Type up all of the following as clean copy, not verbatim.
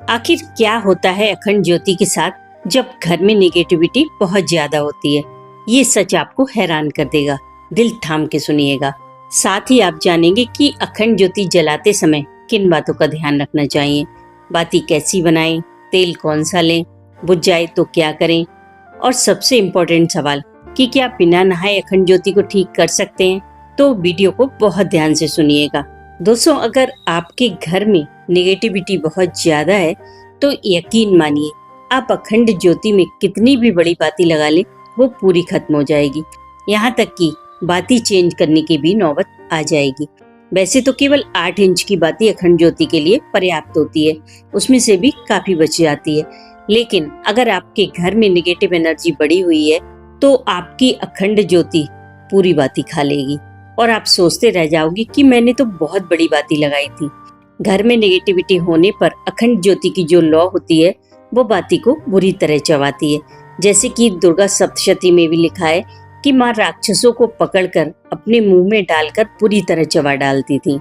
आखिर क्या होता है अखंड ज्योति के साथ जब घर में नेगेटिविटी बहुत ज्यादा होती है? ये सच आपको हैरान कर देगा। दिल थाम के सुनिएगा। साथ ही आप जानेंगे कि अखंड ज्योति जलाते समय किन बातों का ध्यान रखना चाहिए, बाती कैसी बनाएं, तेल कौन सा लें, बुझ जाए तो क्या करें, और सबसे इम्पोर्टेंट सवाल कि क्या बिना नहाए अखंड ज्योति को ठीक कर सकते हैं। तो वीडियो को बहुत ध्यान से सुनिएगा। दोस्तों, अगर आपके घर में नेगेटिविटी बहुत ज्यादा है तो यकीन मानिए आप अखंड ज्योति में कितनी भी बड़ी बाती लगा लें वो पूरी खत्म हो जाएगी। यहाँ तक कि बाती चेंज करने की भी नौबत आ जाएगी। वैसे तो केवल 8 इंच की बाती अखंड ज्योति के लिए पर्याप्त होती है, उसमें से भी काफी बच जाती है। लेकिन अगर आपके घर में नेगेटिव एनर्जी बढ़ी हुई है तो आपकी अखंड ज्योति पूरी बाती खा लेगी और आप सोचते रह जाओगे कि मैंने तो बहुत बड़ी बाती लगाई थी। घर में नेगेटिविटी होने पर अखंड ज्योति की जो लौ होती है वो बाती को बुरी तरह चबाती है। जैसे कि दुर्गा सप्तशती में भी लिखा है कि माँ राक्षसों को पकड़कर अपने मुंह में डालकर पूरी तरह चबा डालती थी।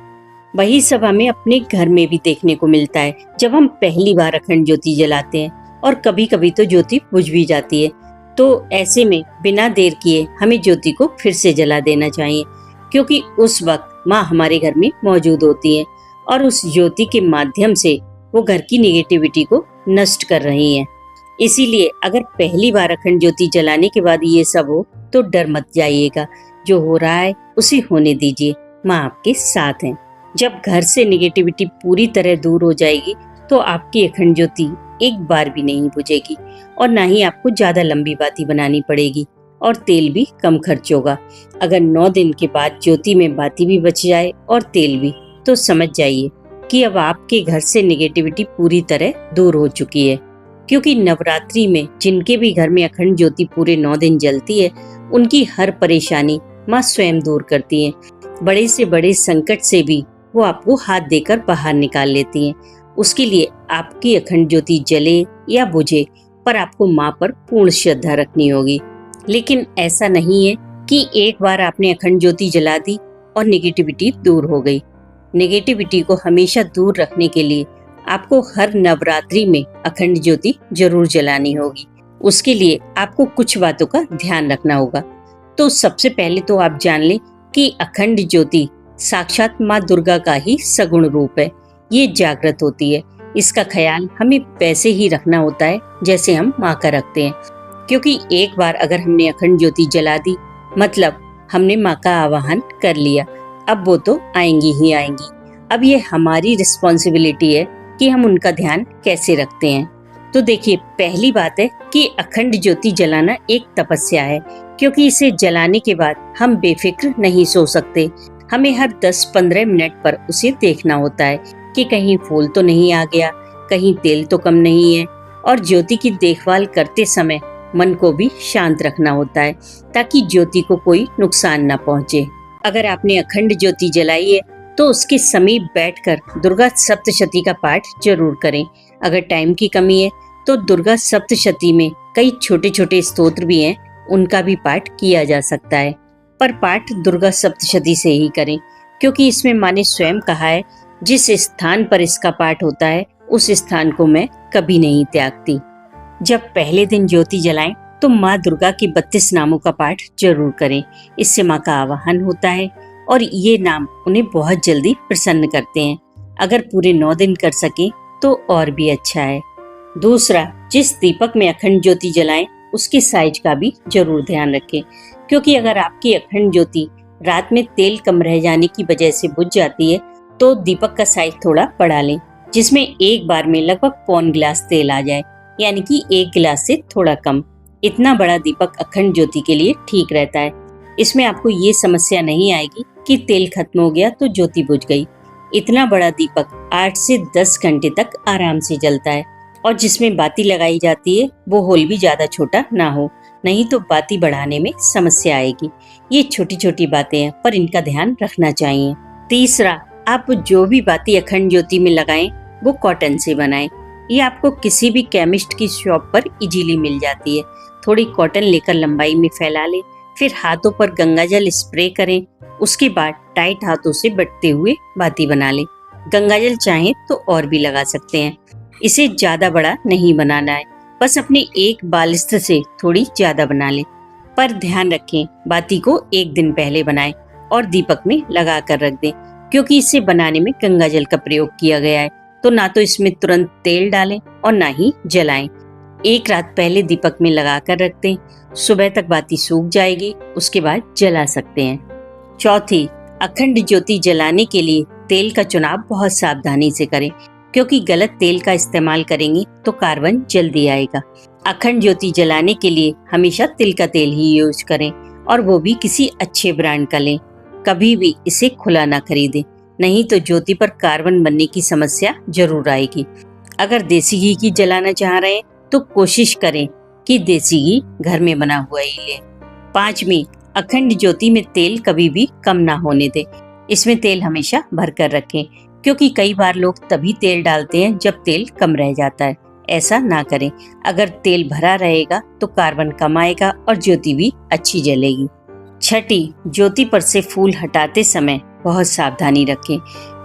वही सब हमें अपने घर में भी देखने को मिलता है जब हम पहली बार अखंड ज्योति जलाते हैं, और कभी कभी तो ज्योति बुझ भी जाती है। तो ऐसे में बिना देर किए हमें ज्योति को फिर से जला देना चाहिए, क्योंकि उस वक्त माँ हमारे घर में मौजूद होती है और उस ज्योति के माध्यम से वो घर की नेगेटिविटी को नष्ट कर रही हैं। इसीलिए अगर पहली बार अखंड ज्योति जलाने के बाद ये सब हो तो डर मत जाइएगा। जो हो रहा है उसे होने दीजिए, माँ आपके साथ हैं। जब घर से नेगेटिविटी पूरी तरह दूर हो जाएगी तो आपकी अखंड ज्योति एक बार भी नहीं बुझेगी और ना ही आपको ज्यादा लंबी बाती बनानी पड़ेगी और तेल भी कम खर्च होगा। अगर 9 दिन के बाद ज्योति में बाती भी बच जाए और तेल भी, तो समझ जाइए कि अब आपके घर से नेगेटिविटी पूरी तरह दूर हो चुकी है। क्योंकि नवरात्रि में जिनके भी घर में अखंड ज्योति पूरे 9 दिन जलती है उनकी हर परेशानी माँ स्वयं दूर करती है। बड़े से बड़े संकट से भी वो आपको हाथ देकर बाहर निकाल लेती हैं। उसके लिए आपकी अखंड ज्योति जले या बुझे, पर आपको माँ पर पूर्ण श्रद्धा रखनी होगी। लेकिन ऐसा नहीं है कि एक बार आपने अखंड ज्योति जला दी और नेगेटिविटी दूर हो गई। नेगेटिविटी को हमेशा दूर रखने के लिए आपको हर नवरात्रि में अखंड ज्योति जरूर जलानी होगी। उसके लिए आपको कुछ बातों का ध्यान रखना होगा। तो सबसे पहले तो आप जान लें कि अखंड ज्योति साक्षात माँ दुर्गा का ही सगुण रूप है। ये जागृत होती है। इसका ख्याल हमें वैसे ही रखना होता है जैसे हम माँ का रखते हैं। क्योंकि एक बार अगर हमने अखंड ज्योति जला दी मतलब हमने माँ का आवाहन कर लिया। अब वो तो आएंगी ही आएंगी। अब ये हमारी रिस्पॉन्सिबिलिटी है कि हम उनका ध्यान कैसे रखते हैं। तो देखिए, पहली बात है कि अखंड ज्योति जलाना एक तपस्या है, क्योंकि इसे जलाने के बाद हम बेफिक्र नहीं सो सकते। हमें हर 10-15 मिनट पर उसे देखना होता है कि कहीं फूल तो नहीं आ गया, कहीं तेल तो कम नहीं है। और ज्योति की देखभाल करते समय मन को भी शांत रखना होता है ताकि ज्योति को कोई नुकसान न पहुंचे। अगर आपने अखंड ज्योति जलाई है तो उसके समीप बैठकर दुर्गा सप्तशती का पाठ जरूर करें। अगर टाइम की कमी है तो दुर्गा सप्तशती में कई छोटे छोटे स्तोत्र भी हैं, उनका भी पाठ किया जा सकता है। पर पाठ दुर्गा सप्तशती से ही करें, क्योंकि इसमें माँ ने स्वयं कहा है जिस स्थान पर इसका पाठ होता है उस स्थान को मैं कभी नहीं त्यागती। जब पहले दिन ज्योति जलाएं तो माँ दुर्गा के 32 नामों का पाठ जरूर करें। इससे माँ का आवाहन होता है और ये नाम उन्हें बहुत जल्दी प्रसन्न करते हैं। अगर पूरे 9 दिन कर सके तो और भी अच्छा है। दूसरा, जिस दीपक में अखंड ज्योति जलाएं उसके साइज का भी जरूर ध्यान रखें, क्योंकि अगर आपकी अखंड ज्योति रात में तेल कम रह जाने की वजह से बुझ जाती है तो दीपक का साइज थोड़ा बढ़ा लें, जिसमें एक बार में लगभग 1.25 गिलास तेल आ जाए, यानी कि 1 गिलास से थोड़ा कम। इतना बड़ा दीपक अखंड ज्योति के लिए ठीक रहता है। इसमें आपको ये समस्या नहीं आएगी कि तेल खत्म हो गया तो ज्योति बुझ गई। इतना बड़ा दीपक 8 से 10 घंटे तक आराम से जलता है, और जिसमें बाती लगाई जाती है वो होल भी ज्यादा छोटा ना हो, नहीं तो बाती बढ़ाने में समस्या आएगी। ये छोटी छोटी बातें हैं, पर इनका ध्यान रखना चाहिए। तीसरा, आप जो भी बाती अखंड ज्योति में लगाएं वो कॉटन से बनाएं। ये आपको किसी भी केमिस्ट की शॉप पर इजीली मिल जाती है। थोड़ी कॉटन लेकर लंबाई में फैला लें, फिर हाथों पर गंगाजल स्प्रे करें। उसके बाद टाइट हाथों से बटते हुए बाती बना लें। गंगाजल चाहें तो और भी लगा सकते हैं। इसे ज्यादा बड़ा नहीं बनाना है, बस अपने एक बालिस्त्र से थोड़ी ज्यादा बना लें। पर ध्यान रखें, बाती को एक दिन पहले बनाएं और दीपक में लगा कर रख दें, क्योंकि इसे बनाने में गंगा जल का प्रयोग किया गया है। तो ना तो इसमें तुरंत तेल डालें और ना ही जलाएं। एक रात पहले दीपक में लगा कर रख दें, सुबह तक बाती सूख जाएगी, उसके बाद जला सकते हैं। चौथी, अखंड ज्योति जलाने के लिए तेल का चुनाव बहुत सावधानी से करें, क्योंकि गलत तेल का इस्तेमाल करेंगे तो कार्बन जल्दी आएगा। अखंड ज्योति जलाने के लिए हमेशा तिल का तेल ही यूज करें, और वो भी किसी अच्छे ब्रांड का लें। कभी भी इसे खुला ना खरीदें, नहीं तो ज्योति पर कार्बन बनने की समस्या जरूर आएगी। अगर देसी घी की जलाना चाह रहे हैं तो कोशिश करें कि देसी घी घर में बना हुआ ही लें। पांचवी, अखंड ज्योति में तेल कभी भी कम ना होने दें। इसमें तेल हमेशा भर कर रखें, क्योंकि कई बार लोग तभी तेल डालते हैं जब तेल कम रह जाता है। ऐसा ना करें। अगर तेल भरा रहेगा तो कार्बन कम आएगा और ज्योति भी अच्छी जलेगी। छठी, ज्योति पर से फूल हटाते समय बहुत सावधानी रखें,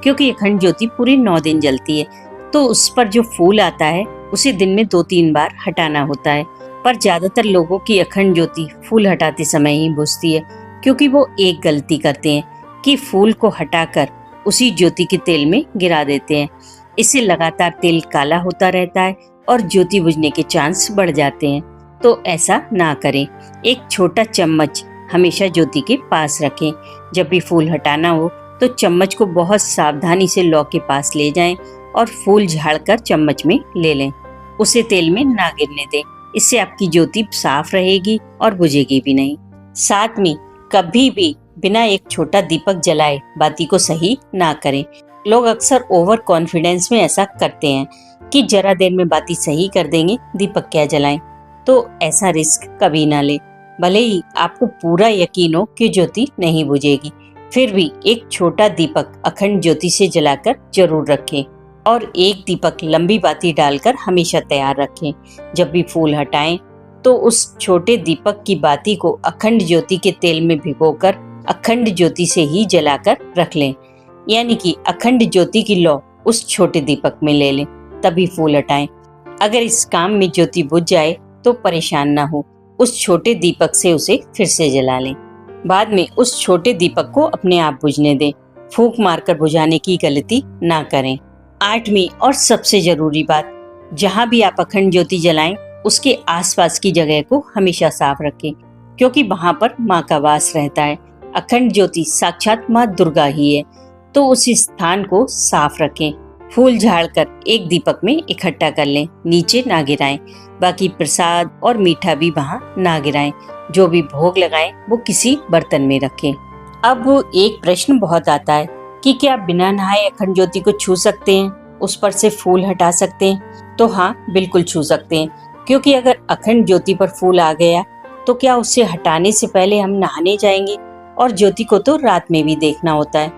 क्योंकि अखंड ज्योति पूरे 9 दिन जलती है, तो उस पर जो फूल आता है उसे दिन में 2-3 बार हटाना होता है। पर ज्यादातर लोगों की अखंड ज्योति फूल हटाते समय ही बुझती है, क्योंकि वो एक गलती करते हैं कि फूल को हटाकर उसी ज्योति के तेल में गिरा देते हैं। इससे लगातार तेल काला होता रहता है और ज्योति बुझने के चांस बढ़ जाते हैं। तो ऐसा ना करें। एक छोटा चम्मच हमेशा ज्योति के पास रखें। जब भी फूल हटाना हो तो चम्मच को बहुत सावधानी से लौ के पास ले जाएं और फूल झाड़कर चम्मच में ले लें। उसे तेल में ना गिरने दें। इससे आपकी ज्योति साफ रहेगी और बुझेगी भी नहीं। सातवीं, कभी भी बिना एक छोटा दीपक जलाए बाती को सही ना करें। लोग अक्सर ओवर कॉन्फिडेंस में ऐसा करते हैं कि जरा देर में बाती सही कर देंगे, दीपक क्या जलाएं। तो ऐसा रिस्क कभी ना लें। भले ही आपको पूरा यकीन हो कि ज्योति नहीं बुझेगी, फिर भी एक छोटा दीपक अखंड ज्योति से जलाकर जरूर रखें, और एक दीपक लंबी बाती डालकर हमेशा तैयार रखें। जब भी फूल हटाएं तो उस छोटे दीपक की बाती को अखंड ज्योति के तेल में भिगोकर अखंड ज्योति से ही जलाकर रख लें। यानी कि अखंड ज्योति की लौ उस छोटे दीपक में ले लें, तभी फूल हटाएं। अगर इस काम में ज्योति बुझ जाए तो परेशान ना हो, उस छोटे दीपक से उसे फिर से जला लें। बाद में उस छोटे दीपक को अपने आप बुझने दें। फूंक मारकर बुझाने की गलती ना करें। आठवीं और सबसे जरूरी बात, जहाँ भी आप अखंड ज्योति जलाएं उसके आसपास की जगह को हमेशा साफ रखें, क्योंकि वहाँ पर माँ का वास रहता है। अखंड ज्योति साक्षात माँ दुर्गा ही है, तो उस स्थान को साफ रखें। फूल झाड़कर एक दीपक में इकट्ठा कर लें, नीचे ना गिराएं। बाकी प्रसाद और मीठा भी वहाँ ना गिराएं। जो भी भोग लगाएं वो किसी बर्तन में रखें। अब एक प्रश्न बहुत आता है कि क्या बिना नहाए अखंड ज्योति को छू सकते हैं, उस पर से फूल हटा सकते हैं? तो हाँ, बिल्कुल छू सकते हैं, क्योंकि अगर अखंड ज्योति पर फूल आ गया तो क्या उससे हटाने से पहले हम नहाने जाएंगे? और ज्योति को तो रात में भी देखना होता है,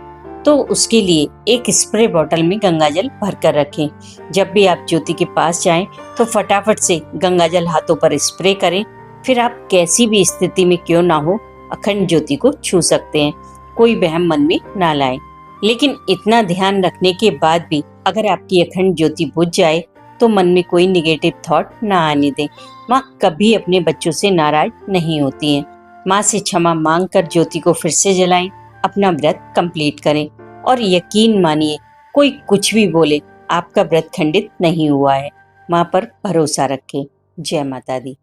तो उसके लिए एक स्प्रे बोतल में गंगाजल भर कर रखें। जब भी आप ज्योति के पास जाएं तो फटाफट से गंगाजल हाथों पर स्प्रे करें। फिर आप कैसी भी स्थिति में क्यों ना हो अखंड ज्योति को छू सकते हैं। कोई वहम मन में ना लाएं। लेकिन इतना ध्यान रखने के बाद भी अगर आपकी अखंड ज्योति बुझ जाए तो मन में कोई निगेटिव थॉट ना आने दें। माँ कभी अपने बच्चों से नाराज नहीं होती हैं। माँ से क्षमा मांग कर ज्योति को फिर से जलाएं, अपना व्रत कंप्लीट करें, और यकीन मानिए कोई कुछ भी बोले, आपका व्रत खंडित नहीं हुआ है। माँ पर भरोसा रखें। जय माता दी।